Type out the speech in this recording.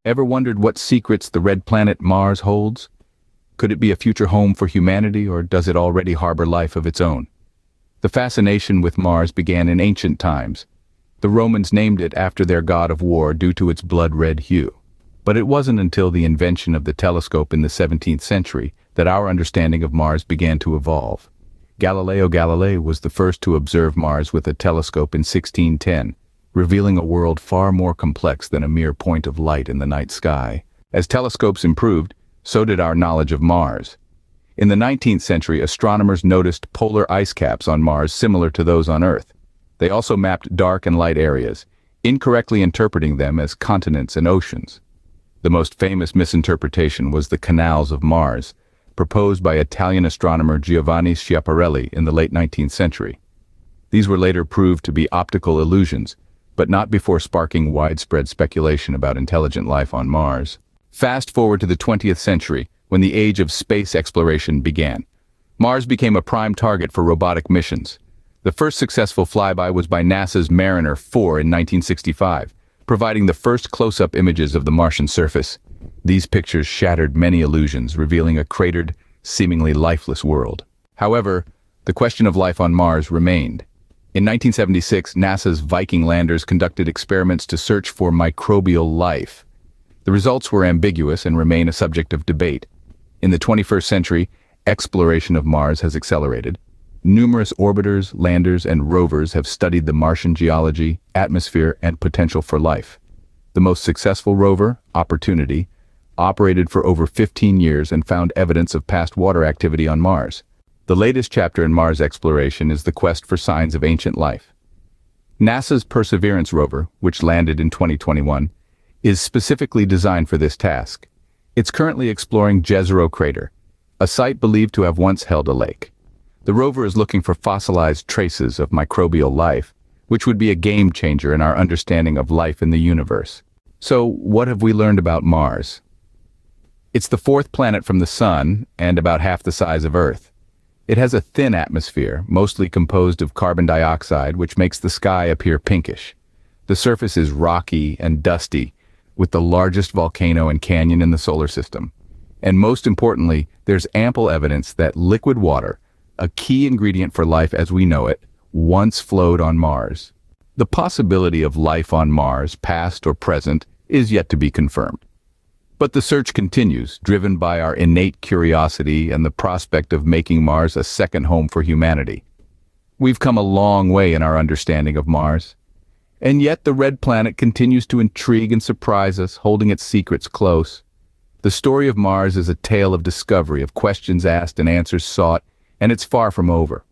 Ever wondered what secrets the red planet Mars holds? Could it be a future home for humanity, or does it already harbor life of its own? The fascination with Mars began in ancient times. The Romans named it after their god of war due to its blood-red hue. But it wasn't until the invention of the telescope in the 17th century that our understanding of Mars began to evolve. Galileo Galilei was the first to observe Mars with a telescope in 1610, revealing a world far more complex than a mere point of light in the night sky. As telescopes improved, so did our knowledge of Mars. In the 19th century, astronomers noticed polar ice caps on Mars similar to those on Earth. They also mapped dark and light areas, incorrectly interpreting them as continents and oceans. The most famous misinterpretation was the canals of Mars, proposed by Italian astronomer Giovanni Schiaparelli in the late 19th century. These were later proved to be optical illusions, but not before sparking widespread speculation about intelligent life on Mars. Fast forward to the 20th century, when the age of space exploration began. Mars became a prime target for robotic missions. The first successful flyby was by NASA's Mariner 4 in 1965, providing the first close-up images of the Martian surface. These pictures shattered many illusions, revealing a cratered, seemingly lifeless world. However, the question of life on Mars remained. In 1976, NASA's Viking landers conducted experiments to search for microbial life. The results were ambiguous and remain a subject of debate. In the 21st century, exploration of Mars has accelerated. Numerous orbiters, landers, and rovers have studied the Martian geology, atmosphere, and potential for life. The most successful rover, Opportunity, operated for over 15 years and found evidence of past water activity on Mars. The latest chapter in Mars exploration is the quest for signs of ancient life. NASA's Perseverance rover, which landed in 2021, is specifically designed for this task. It's currently exploring Jezero Crater, a site believed to have once held a lake. The rover is looking for fossilized traces of microbial life, which would be a game changer in our understanding of life in the universe. So, what have we learned about Mars? It's the fourth planet from the Sun and about half the size of Earth. It has a thin atmosphere, mostly composed of carbon dioxide, which makes the sky appear pinkish. The surface is rocky and dusty, with the largest volcano and canyon in the solar system. And most importantly, there's ample evidence that liquid water, a key ingredient for life as we know it, once flowed on Mars. The possibility of life on Mars, past or present, is yet to be confirmed. But the search continues, driven by our innate curiosity and the prospect of making Mars a second home for humanity. We've come a long way in our understanding of Mars. And yet the red planet continues to intrigue and surprise us, holding its secrets close. The story of Mars is a tale of discovery, of questions asked and answers sought, and it's far from over.